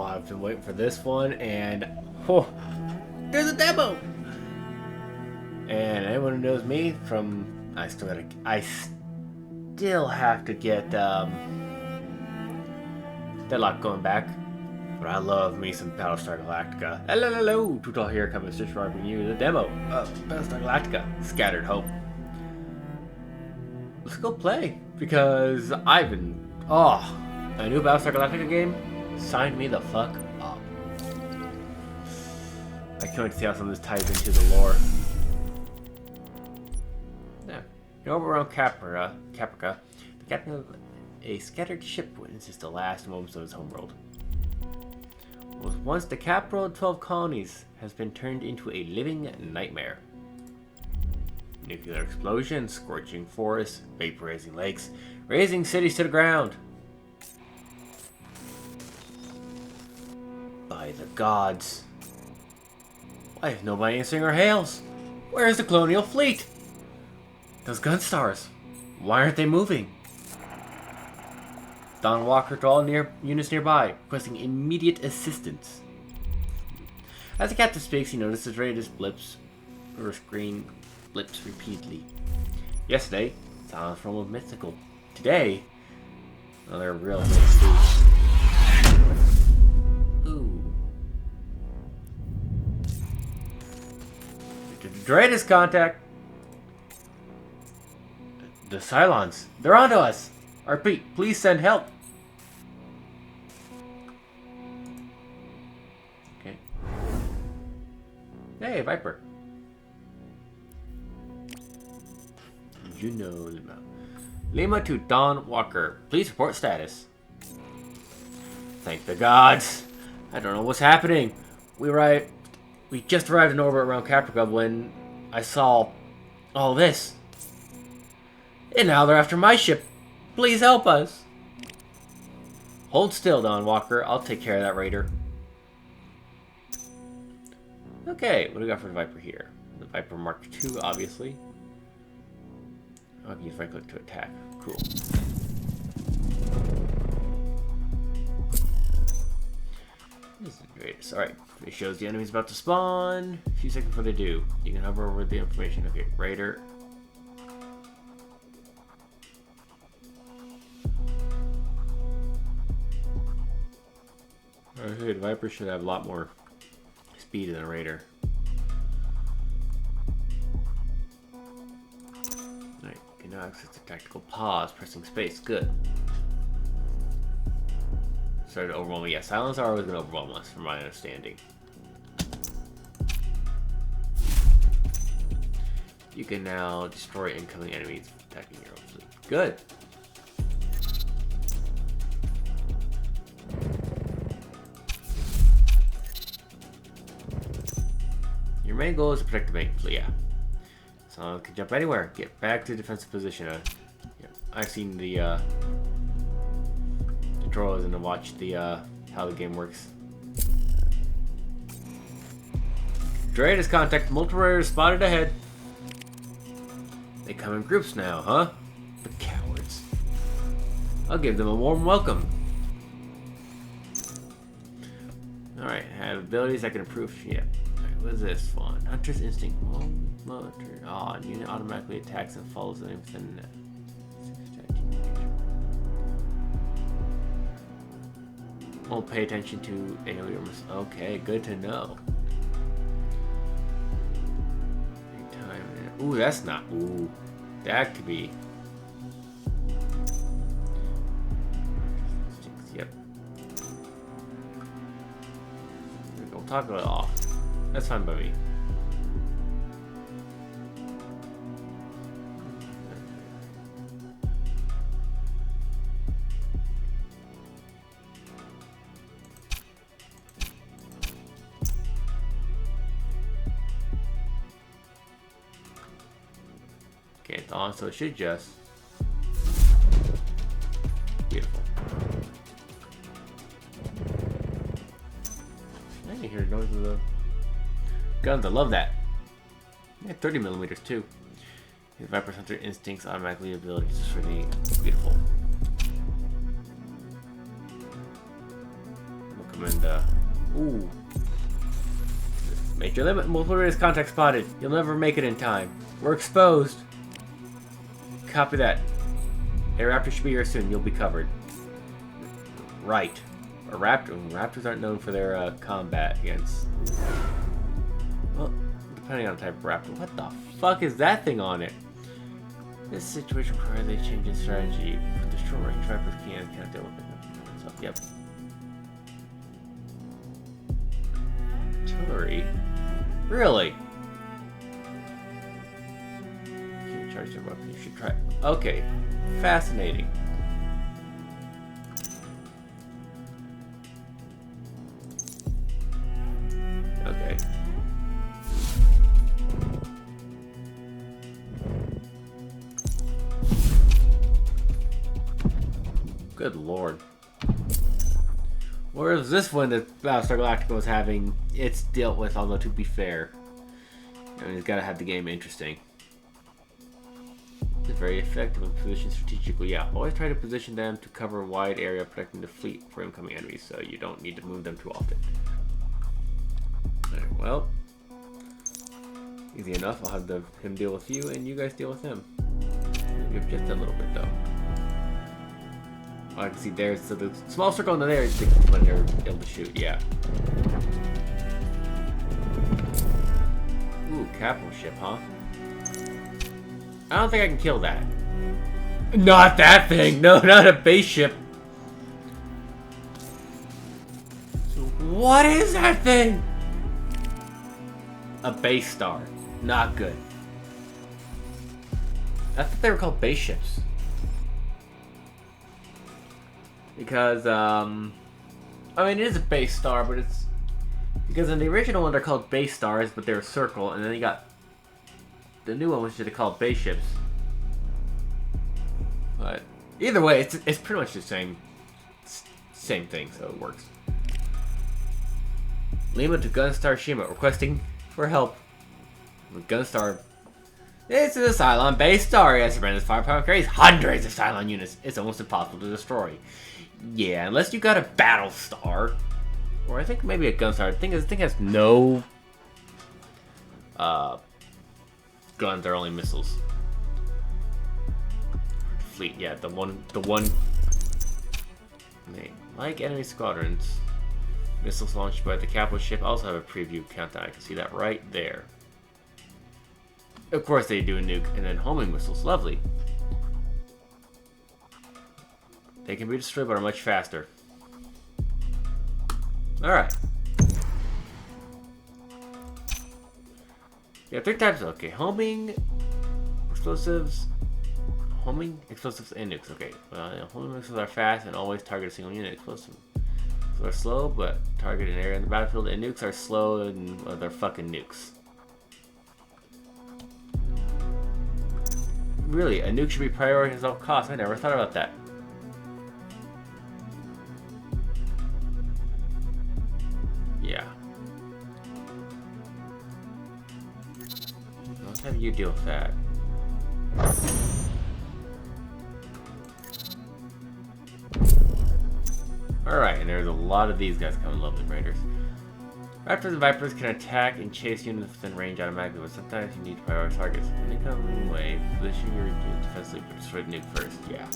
I've been waiting for this one, and oh, there's a demo. And anyone who knows me from, I still have to get Deadlock going back. But I love me some Battlestar Galactica. Hello, Tutal here, coming to bring you the demo of Battlestar Galactica: Scattered Hope. Let's go play, because I've been, a new Battlestar Galactica game signed me the fuck up. I can't wait to see how some of this ties into the lore. Yeah. Over around Caprica, the captain of a scattered ship witnesses the last moments of his homeworld. Was once the capital of 12 colonies has been turned into a living nightmare. Nuclear explosions, scorching forests, vaporizing lakes, razing cities to the ground. By the gods. Why is nobody answering our hails? Where is the colonial fleet? Those gun stars, why aren't they moving? Don Walker to all units nearby, requesting immediate assistance. As the captain speaks, he notices Raider's screen blips repeatedly. Yesterday, silence from a mythical. Today, another real mystery. Ooh. Dreadest contact. The Cylons. They're onto us. RP, please send help. Okay. Hey, Viper. Juno Lima. Lima to Don Walker. Please report status. Thank the gods. I don't know what's happening. We just arrived in orbit around Caprica when I saw all this. And now they're after my ship. Please help us. Hold still, Don Walker. I'll take care of that raider. Okay, what do we got for the Viper here? The Viper Mark II, obviously. I can use right click to attack. Cool. This is great. Alright, it shows the enemy's about to spawn. A few seconds before they do. You can hover over the information. Okay, raider. Okay, the Viper should have a lot more speed than a Raider. Alright, you can now access the tactical pause, pressing space. Good. Started to overwhelm me. Yeah, silence are always going to overwhelm us, from my understanding. You can now destroy incoming enemies attacking your own fleet. Good. Your main goal is to protect the main fleet, yeah. So it can jump anywhere. Get back to defensive position. Yeah, I've seen the tutorials and to watch the how the game works. Dread is contact. Multiple raiders spotted ahead. They come in groups now, huh? The cowards. I'll give them a warm welcome. Alright, have abilities that can improve. Yeah. What is this one? Hunter's Instinct. Unit automatically attacks and follows them within. Won't pay attention to aliens. Okay, good to know. Ooh, that's not. Ooh, that could be. Yep. We'll talk about it off. That's fine by me. Okay, it's on, so it should just. Beautiful. I didn't hear the noise of the guns. I love that. Yeah, 30 millimeters too. His Viper Hunter instincts automatically abilities just for the beautiful. them in the... Ooh. Major limit. Multiple race contact spotted. You'll never make it in time. We're exposed. Copy that. A raptor should be here soon. You'll be covered. Right. Raptors aren't known for their combat against... Well, depending on the type of raptor. What the fuck is that thing on it? This situation requires a change in strategy. The short range raptors can't deal with it. So, yep. Artillery? Really? Can't charge their weapon. You should try. Okay. Fascinating. Okay. Good lord. Whereas this one that Battlestar Galactica was having, it's dealt with, although to be fair. I mean, it's gotta have the game interesting. It's very effective when positioned strategically. Yeah, always try to position them to cover a wide area, protecting the fleet for incoming enemies, so you don't need to move them too often. Alright, well. Easy enough. I'll have him deal with you, and you guys deal with him. Maybe just a little bit, though. I can see there, so the small circle in there is when they're able to shoot, yeah. Ooh, capital ship, huh? I don't think I can kill that. Not that thing! No, not a base ship! So what is that thing? A base star. Not good. I thought they were called base ships. Because, I mean, it is a base star, but it's... Because in the original one, they're called base stars, but they're a circle, and then you got... The new one, which they call base ships. But, either way, it's pretty much the same thing, so it works. Lima to Gunstar Shima, requesting for help. With Gunstar... This is a Cylon base star. Yes, surrenders firepower carries hundreds of Cylon units. It's almost impossible to destroy. Yeah, unless you got a Battlestar. Or I think maybe a Gunstar. The thing has no guns, they're only missiles. Fleet, yeah, the one like enemy squadrons. Missiles launched by the capital ship also have a preview countdown. I can see that right there. Of course they do a nuke and then homing missiles. Lovely. They can be destroyed but are much faster. Alright. Yeah, 3 types. Okay, homing, explosives, and nukes. Okay, homing missiles are fast and always target a single unit. Explosives are slow but target an area in the battlefield, and nukes are slow and they're fucking nukes. Really, a nuke should be prioritized at all costs. I never thought about that. Yeah. Let's have you deal with that. Alright, and there's a lot of these guys coming, lovely raiders. Raptors and Vipers can attack and chase units within range automatically, but sometimes you need to prioritize targets. When they come in way, position your unit defensively, but destroy the nuke first. Yeah.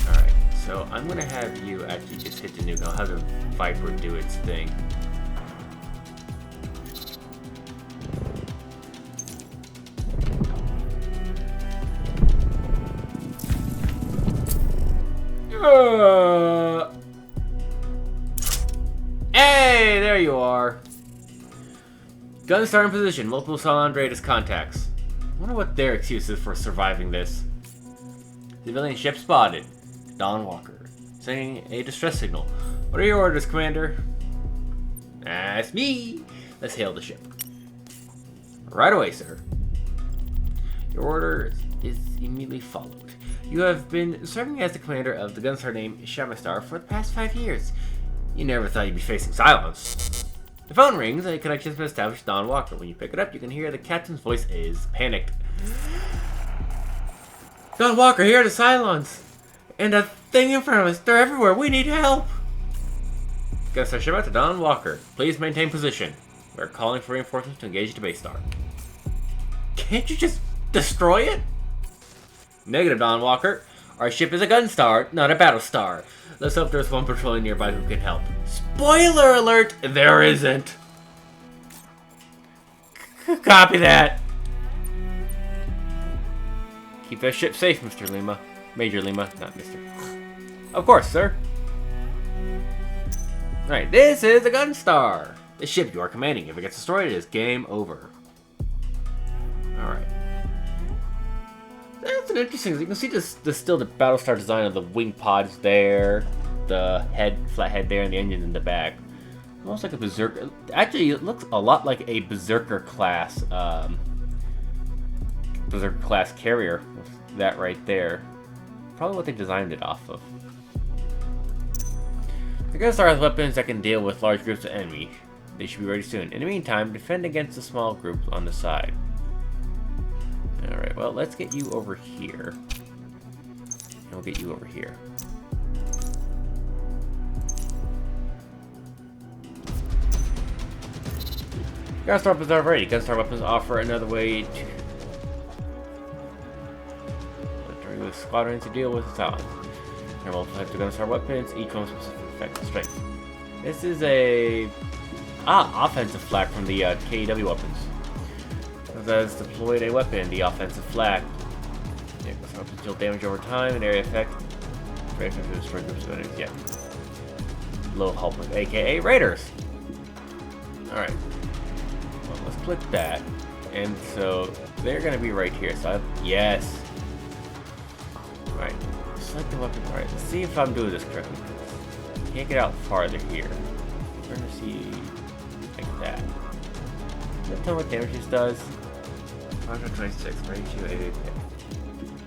Alright, so I'm gonna have you actually just hit the nuke. I'll have the Viper do its thing. Hey, there you are. Gunstar in position. Multiple Cylon Raiders contacts. I wonder what their excuse is for surviving this. Civilian ship spotted. Dawn Walker. Sending a distress signal. What are your orders, Commander? That's me. Let's hail the ship. Right away, sir. Your order is immediately followed. You have been serving as the commander of the Gunstar named Shabastar for the past 5 years. You never thought you'd be facing Cylons. The phone rings and a connection has been established with Dawn Walker. When you pick it up, you can hear the captain's voice is panicked. Don Walker, here are the Cylons! And the thing in front of us, they're everywhere, we need help! Guess I ship out to Don Walker. Please maintain position. We're calling for reinforcements to engage the base star. Can't you just destroy it? Negative, Don Walker. Our ship is a gun star, not a Battlestar. Let's hope there's one patrolling nearby who can help. Spoiler alert! There isn't. Copy that. Keep that ship safe, Mr. Lima. Major Lima, not Mr. Of course, sir. Alright, this is a gun star. The ship you are commanding. If it gets destroyed, it is game over. Alright. That's an interesting. You can see this still the Battlestar design of the wing pods there, the flat head there, and the engine in the back. Almost like a berserker. Actually, it looks a lot like a berserker class carrier. With that right there. Probably what they designed it off of. The Galactica has weapons that can deal with large groups of enemies. They should be ready soon. In the meantime, defend against the small groups on the side. Alright, well, let's get you over here. And we'll get you over here. Gunstar weapons are ready. Gunstar weapons offer another way to... during the squadron to deal with the Talons. There are multiple types of Gunstar weapons, each one specific effect and strength. This is a... offensive flak from the KEW weapons. That has deployed a weapon, the offensive flak. Yeah, weapons deal damage over time and area effect. Very effective to destroy groups of enemies, yeah. Low help, aka Raiders! Alright. Well, let's click that. And so, they're gonna be right here, so yes! Alright. Select the weapon. Alright, let's see if I'm doing this correctly. Can't get out farther here. We're gonna see like that. Let's tell what damage this does. 126, 32,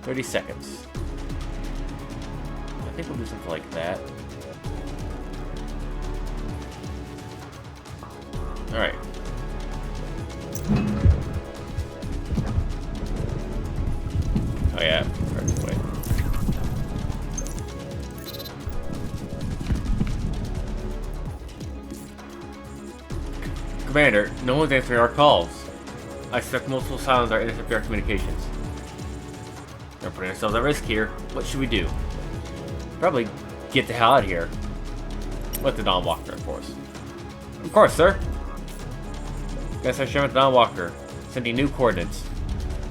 30 seconds. I think we'll do something like that. Alright. Oh yeah, perfect way. Commander, no one's answering our calls. I suspect multiple Cylons are intercepting our communications. We're putting ourselves at risk here. What should we do? Probably get the hell out of here. With the Don Walker, of course. Of course, sir. Guess I share with Don Walker. Sending new coordinates.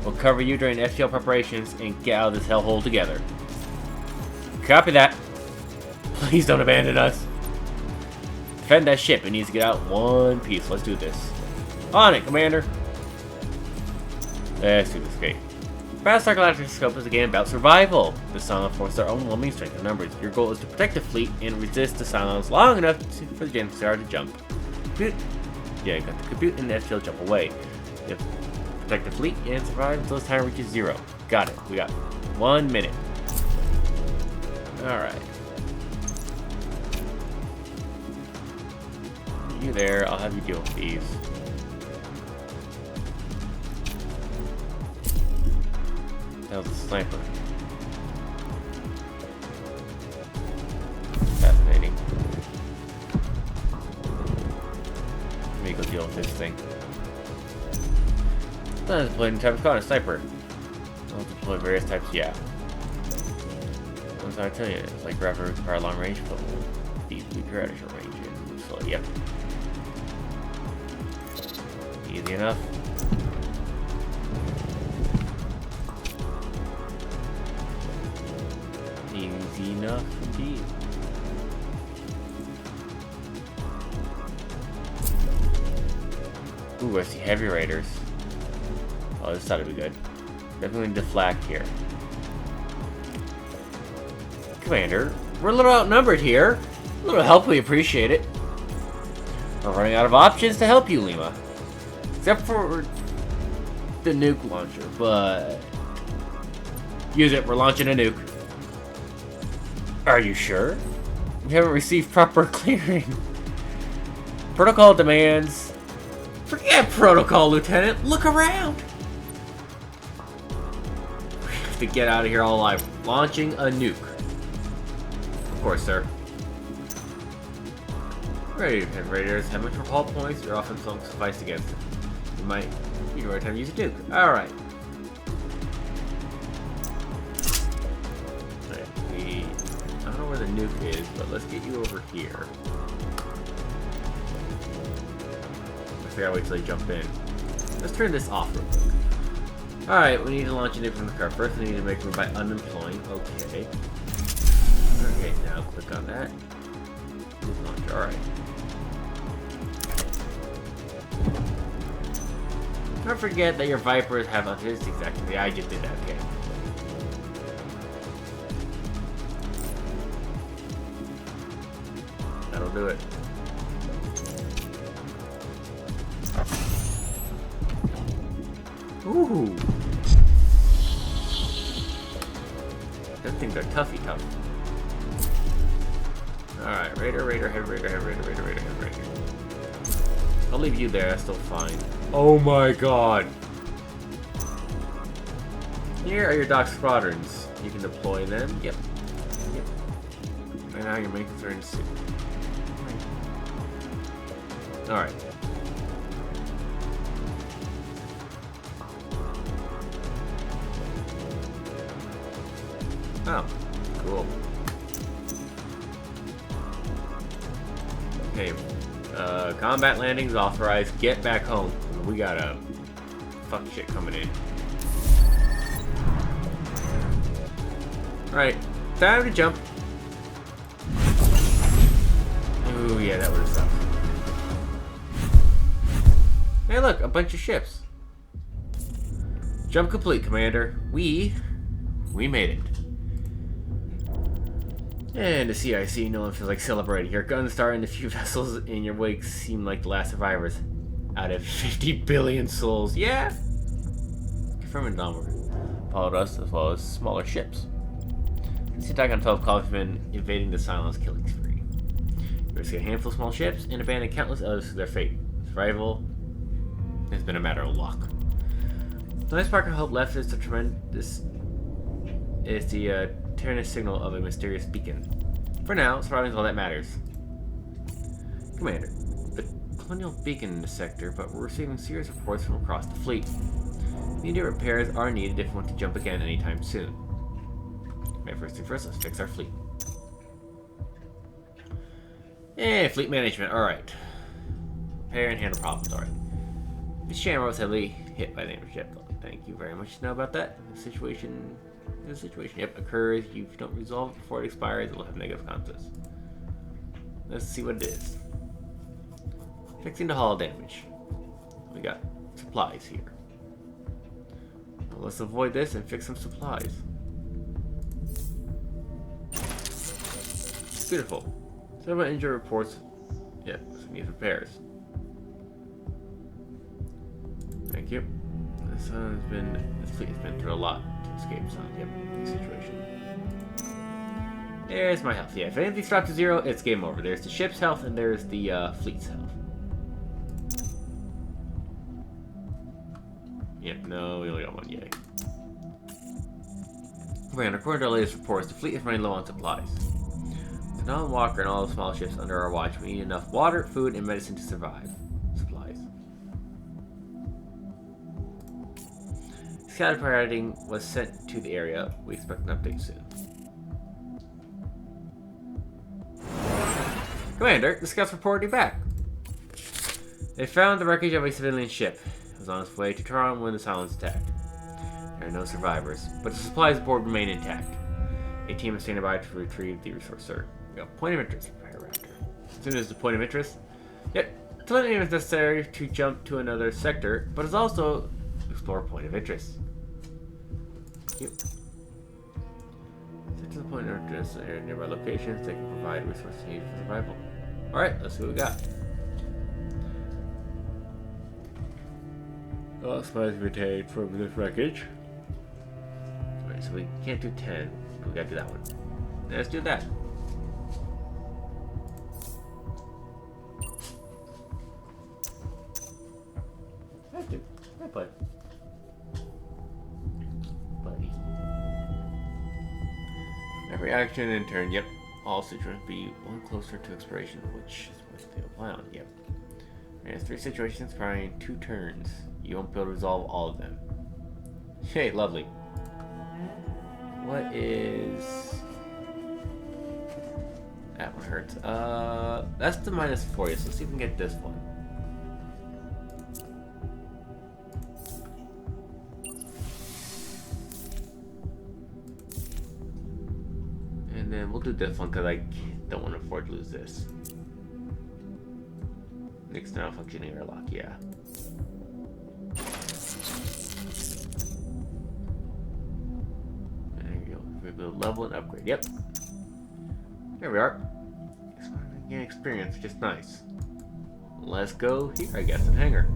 We'll cover you during FTL preparations and get out of this hellhole together. Copy that. Please don't abandon us. Defend that ship. It needs to get out one piece. Let's do this. On it, Commander. Let's do this. Great. Battlestar Galactica scope is again about survival. The Cylons force their overwhelming strength and numbers. Your goal is to protect the fleet and resist the Cylons long enough for the Jamstar to jump. Compute. Yeah, got the compute and the FTL jump away. Yep. Protect the fleet and survive until its time reaches 0. Got it. We got 1 minute. Alright. You there, I'll have you deal with these. That was a sniper. Fascinating. Let me go deal with this thing. Let's deploy new type of gun, a sniper. I'll deploy various types, yeah. Once I tell you, it's like rapid require long range, but will be weaker at a short range and slow. Yep. Easy enough. Easy enough indeed. Ooh, I see heavy raiders. Oh, this ought to be good. Definitely need to flak here. Commander, we're a little outnumbered here. A little help, we appreciate it. We're running out of options to help you, Lima. Except for the nuke launcher, but... use it, we're launching a nuke. Are you sure? We haven't received proper clearing. Protocol demands... Forget protocol, Lieutenant. Look around. have to get out of here all alive. Launching a nuke. Of course, sir. Ready, Pen Raiders. Have much more hull points. Your offense won't suffice against it. You might need the right time to use a nuke. Alright. I don't know where the nuke is, but let's get you over here. I gotta wait till they jump in. Let's turn this off real quick. Alright, we need to launch a nuke from the car. First, we need to make room by unemploying. Okay. Okay, now click on that. Launcher. Alright. Don't forget that your Vipers have autistic activity. I just did that, okay. That'll do it. Ooh. Them things are toughy tough. Alright, Raider, head Raider. I'll leave you there, that's still fine. Oh my god! Here are your dock squadrons. You can deploy them. Yep. Right now your main concern is... Alright. Oh, cool. Okay, combat landings authorized. Get back home. We got a fuck shit coming in. Alright, time to jump. Ooh, yeah, that would've sucked. Hey, look, a bunch of ships. Jump complete, Commander. We made it. And the CIC, no one feels like celebrating. Your Gunstar and the few vessels in your wake seem like the last survivors. Out of 50 billion souls. Yeah! Confirming downward. Followed us as well as smaller ships. This attack on 12 columns has been invading the Silence killing spree. You risk a handful of small ships and abandon countless others to their fate. Survival has been a matter of luck. The nice part of hope left is the tremendous... is the Tyrannus signal of a mysterious beacon. For now, surviving is all that matters. Commander, the colonial beacon in the sector, but we're receiving serious reports from across the fleet. Immediate repairs are needed if we want to jump again anytime soon. Okay, first thing first, let's fix our fleet. Yeah, fleet management, alright. Repair and handle problems, alright. This Shamrock was heavily hit by the enemy ship. Thank you very much to know about that. The situation, yep, occurs. If you don't resolve it before it expires, it will have negative consequences. Let's see what it is. Fixing the hull damage. We got supplies here. Well, let's avoid this and fix some supplies. Beautiful. Several injury reports. Yep, so need repairs. Thank you. This fleet has been through a lot to escape some situation. There's my health. Yeah, if anything's dropped to 0, it's game over. There's the ship's health and there's the fleet's health. Yep, no, we only got one. Yay. Commander, according to our latest reports, the fleet is running low on supplies. With Don Walker and all the small ships under our watch, we need enough water, food, and medicine to survive. Supplies. Scout pirating was sent to the area. We expect an update soon. Commander, the scouts reported you back. They found the wreckage of a civilian ship. It was on its way to Toronto when the Silence attacked. There are no survivors, but the supplies aboard remain intact. A team is standing by to retrieve the resource, sir. We got point of interest, Fire Raptor. As soon as the point of interest, yet telemetry is necessary to jump to another sector, but it's also explore point of interest. Yep. Set to the point of interest in nearby locations. They can provide resources needed for survival. All right, let's see what we got. All supplies retained from this wreckage. Alright, so we can't do 10. We gotta do that one. Let's do that. I play. Buddy. Every action and turn, yep. All situations be one closer to expiration, which is what they apply on, yep. There's 3 situations requiring 2 turns. You won't be able to resolve all of them. Hey, lovely. What is... That one hurts. That's the -4, so let's see if we can get this one. And then we'll do this one because I don't want to afford to lose this. Next now functioning airlock, yeah. There you go. We're able to level and upgrade. Yep. There we are. Gain experience, which is nice. Let's go here, I guess, and hangar.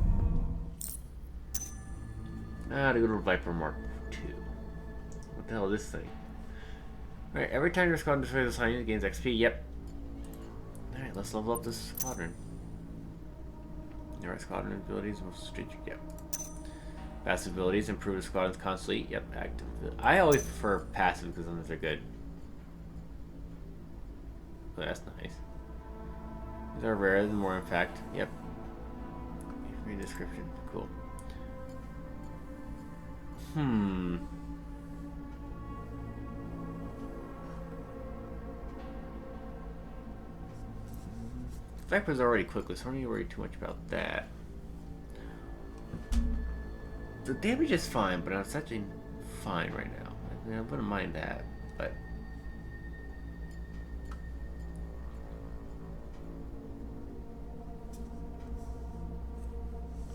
To go to Viper Mark II. What the hell is this thing? Alright, every time your squadron destroys a sign, it gains XP. Yep. Alright, let's level up this squadron. Alright, squadron abilities, most strategic. Yep. Passive abilities, improve the squadrons constantly. Yep, active. I always prefer passive because sometimes they're good. Oh, that's nice. These are rarer than more, in fact. Yep. Read description. Cool. Viper's already quickly, so I don't need to worry too much about that. The damage is fine, but it's actually fine right now. I wouldn't mind that, but...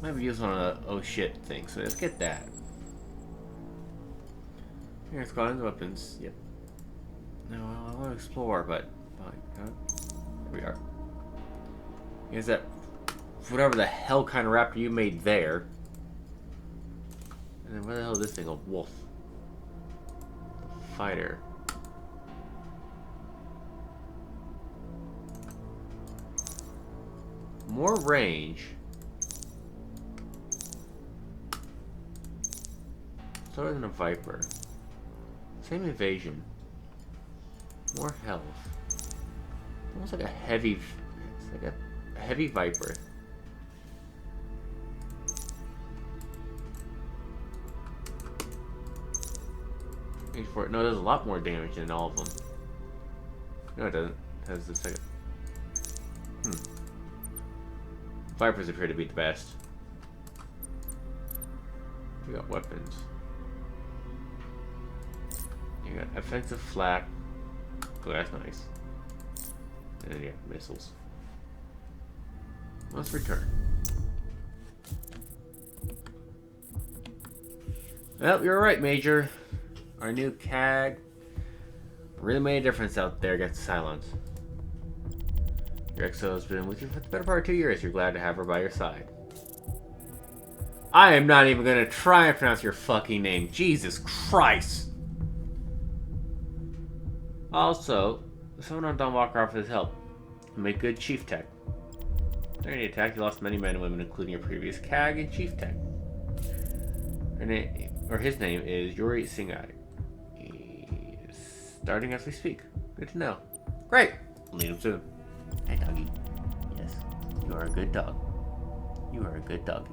Might be used on a oh shit thing, so let's get that. Here's squadrons, weapons, yep. No, I want to explore, but fine. Here we are. Here's that whatever the hell kind of raptor you made there. And then where the hell is this thing? A wolf. Fighter. More range. Slower than a Viper. Same evasion. More health. Almost like a heavy... It's like a heavy Viper. No, it does a lot more damage than all of them. No, it doesn't. It has the second. Vipers appear to be the best. We got weapons. You got offensive flak. Oh, that's nice. And then you have missiles. Let's return. Well, you're right, Major. Our new CAG really made a difference out there against the Cylons. Your XO has been with you for the better part of 2 years. You're glad to have her by your side. I am not even going to try and pronounce your fucking name. Jesus Christ. Also, someone on Don Walker offered his help. He made good Chief Tech. During the attack, you lost many men and women, including your previous CAG and Chief Tech. His name is Yuri Singai. He's starting as we speak. Good to know. Great! We'll need him soon. Hey, doggy. Yes, you are a good dog. You are a good doggy.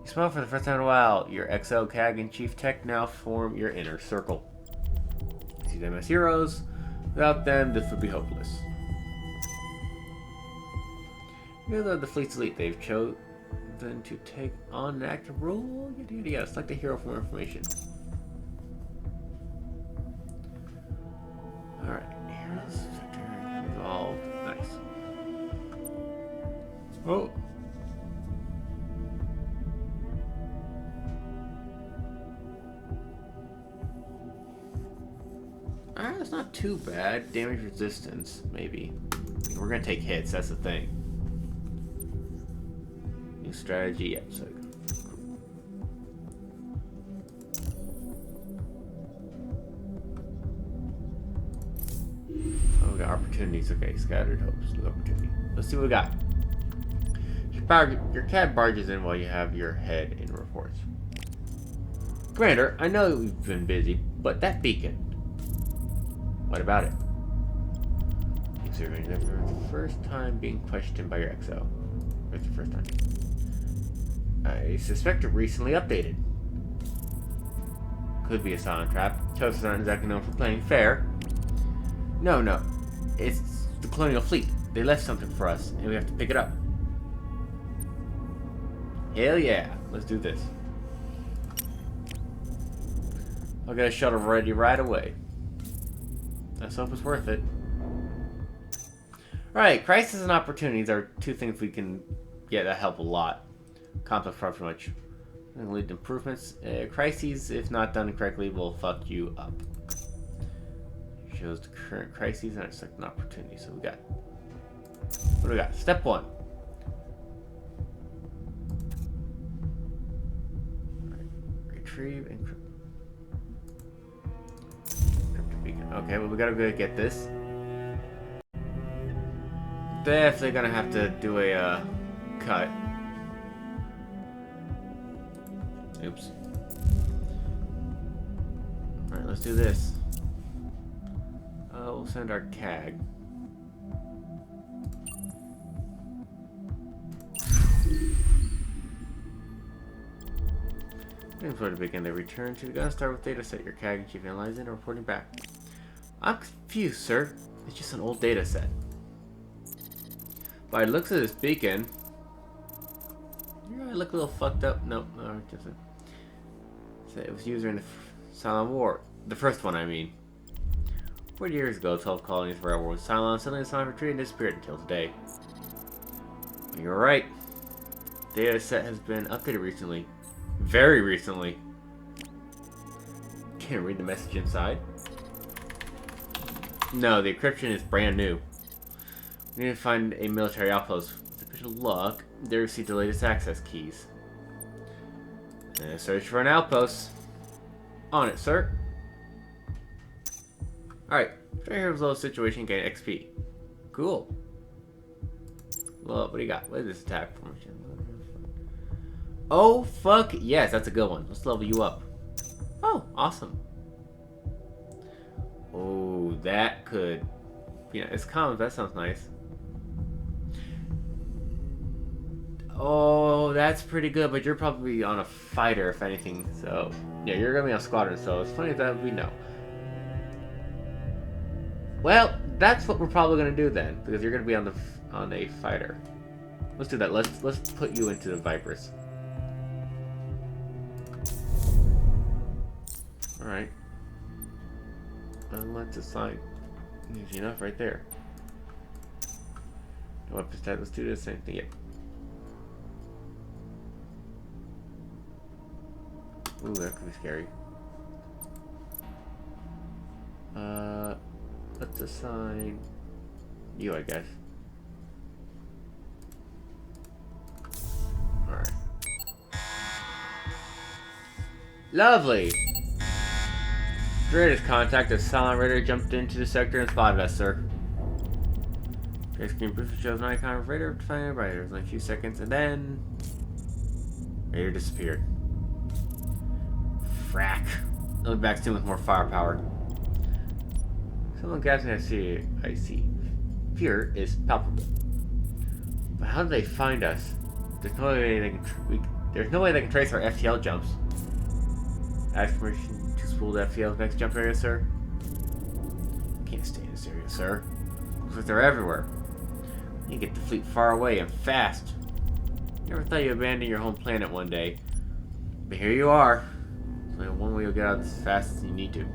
You smile for the first time in a while. Your XL, CAG, and Chief Tech now form your inner circle. You see them as heroes. Without them, this would be hopeless. Even though the fleet's elite, they've chosen to take on an active role. Yeah, select a hero for more information. Alright, heroes, evolved. Nice. Oh! Alright, that's not too bad. Damage resistance, maybe. We're gonna take hits, that's the thing. New strategy, yep, so cool. Oh, we got opportunities. Okay, scattered hopes. New opportunity. Let's see what we got. Your CAD barges in while you have your head in reports. Commander, I know we've been busy, but that beacon. What about it? Observing the first time being questioned by your XO. Where's the first time? I suspect it recently updated. Could be a silent trap. Toasts aren't exactly known for playing fair. No. It's the Colonial Fleet. They left something for us, and we have to pick it up. Hell yeah. Let's do this. I'll get a shuttle ready right away. Let's hope it's worth it. Right, crisis and opportunities are two things we can get that help a lot. Complex problem much. Lead to improvements. Crises, if not done correctly, will fuck you up. Shows the current crises and it's like an opportunity. So we got. What do we got? Step 1. Right. Retrieve and okay, well we gotta go get this. Definitely gonna have to do a cut. Oops. Alright, let's do this. We'll send our CAG. Before to begin the return to the gun, start with data set. Your CAG and Chief analyzing and reporting back. I'm confused, sir. It's just an old data set. By the looks of this beacon, I look a little fucked up. Nope, no, it doesn't. So it was used during the Silent War. The first one, I mean. 40 years ago, 12 colonies were at war with Cylon. Suddenly the Cylon retreated and disappeared until today. You're right. The data set has been updated recently. Very recently. Can't read the message inside. No, the encryption is brand new. We need to find a military outpost. With a bit of luck, they received the latest access keys. And search for an outpost. On it, sir. Alright, try here's a little situation, gain XP. Cool. Well, what do you got? What is this attack formation? Oh, fuck yes, that's a good one. Let's level you up. Oh, awesome. Oh, that could... Yeah, it's common, that sounds nice. Oh, that's pretty good, but you're probably on a fighter, if anything. So, yeah, you're gonna be on squadron, so it's funny that we know. Well, that's what we're probably gonna do then, because you're gonna be on a fighter. Let's do that. Let's put you into the Vipers. All right. And let's assign. Easy enough, right there. Weapon stat. Let's do the same thing. Yep. Ooh, that could be scary. Let's assign you, I guess. Alright. Lovely! Greatest contact, a Silent Raider jumped into the sector and spotted us, sir. Your screen briefly shows an icon of Raider defined by only a few seconds, and then Raider disappeared. Frack. Look back soon with more firepower. Someone gasping, I see. Fear is palpable. But how did they find us? There's no way they can trace our FTL jumps. Ask permission to spool the FTL's next jump area, sir. Can't stay in this area, sir. Looks like they're everywhere. You need to get the fleet far away and fast. Never thought you'd abandon your home planet one day. But here you are. There's only one way you'll get out as fast as you need to.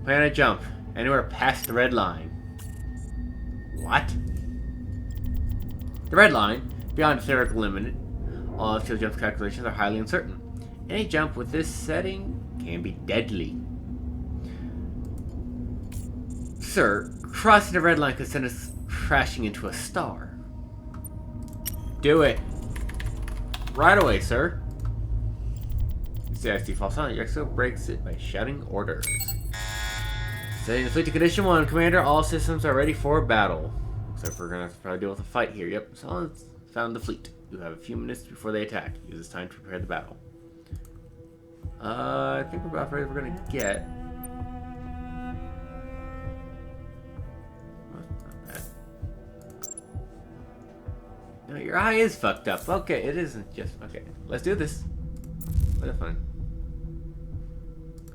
Plan a jump. Anywhere past the red line. What? The red line, beyond the theoretical limit, all FTL jump calculations are highly uncertain. Any jump with this setting can be deadly. Sir, crossing the red line could send us crashing into a star. Do it. Right away, sir. You say I see false silent. Your XO breaks it by shouting orders. Setting the fleet to condition 1. Commander, all systems are ready for battle. Looks like we're going to have to probably deal with a fight here. Yep, Silence found the fleet. You have a few minutes before they attack. Use this time to prepare the battle. I think we're about ready. We're going to get... your eye is fucked up. Okay, it isn't just... Okay, let's do this. What a fun.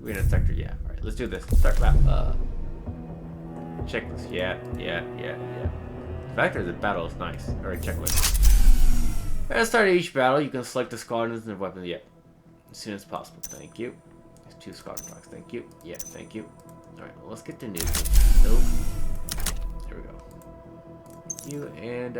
We're in a sector, yeah. Alright, let's do this. Start map. Checklist, yeah. The fact that the battle is nice. Alright, checklist. At the start of each battle, you can select the squadrons and weapons. Yeah. As soon as possible. Thank you. There's 2 squadron blocks. Thank you. Yeah, thank you. Alright, well, let's get to news. Nope. There we go. Thank you, and,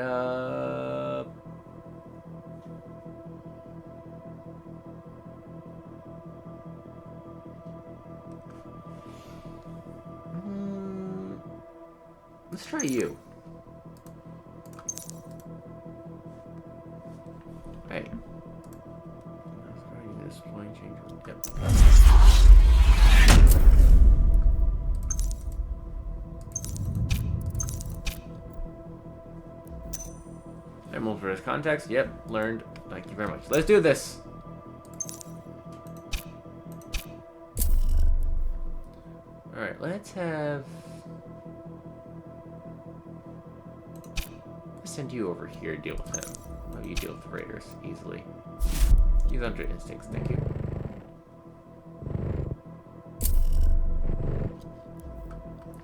let's try you. Hey. This flying change. Yep. Emerald for his contacts. Yep, learned. Thank you very much. Let's do this. Alright, let's have... Let's send you over here to deal with him. Oh, you deal with the raiders easily. Use under instincts, thank you.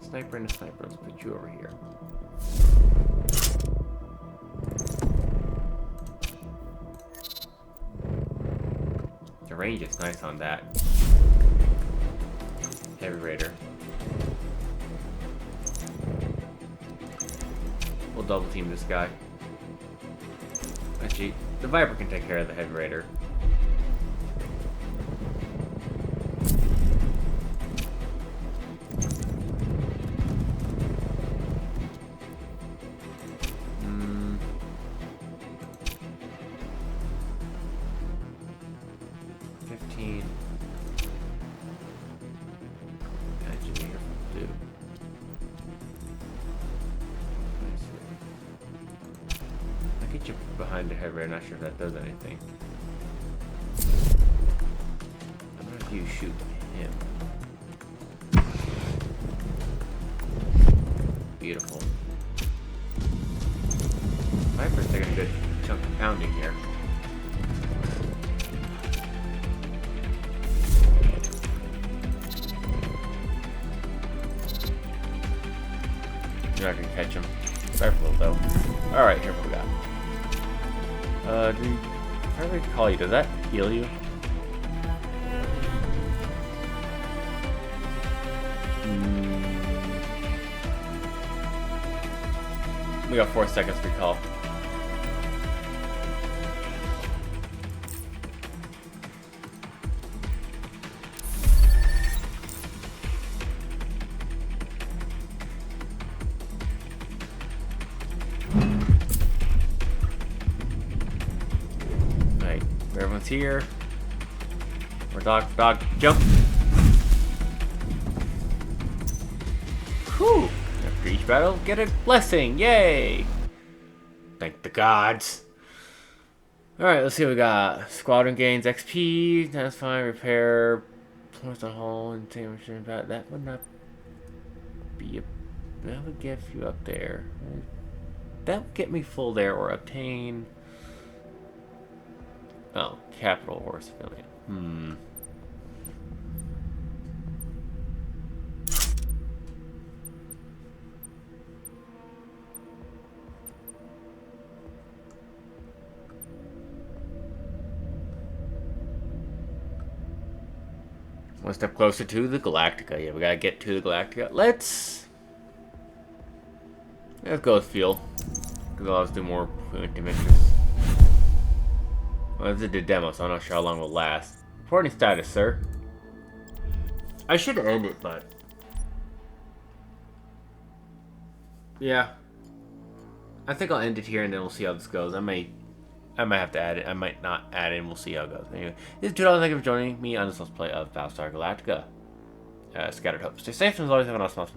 Sniper and a sniper, let's put you over here. The range is nice on that. Heavy raider. We'll double team this guy. Actually, the Viper can take care of the heavy raider. Behind the heavy raider, not sure if that does anything. I wonder if you shoot him. Beautiful. Viper's taking a good chunk of pounding here. You're not gonna catch him. Viper will though. Alright, here we go. How do I call you? Does that heal you? We got 4 seconds to recall. Everyone's here. We're dog, jump. Whew. After each battle, get a blessing. Yay! Thank the gods. Alright, let's see what we got. Squadron gains XP. That's fine. Repair. Plus the hull and damage. That would not be a... That would get you up there. That would get me full there or obtain... Oh, capital or civilian. One step closer to the Galactica. Yeah, we gotta get to the Galactica. Let's go with fuel. Because I'll have to do more preemptive missions. Well, this is the demo, so I'm not sure how long it will last. Reporting status, sir. I should end it, but... Yeah. I think I'll end it here, and then we'll see how this goes. I might have to add it. I might not add it, and we'll see how it goes. Anyway, this is $2. Thank you for joining me on this Let's Play of Battlestar Galactica. Scattered Hope. Stay safe, and as always, have an awesome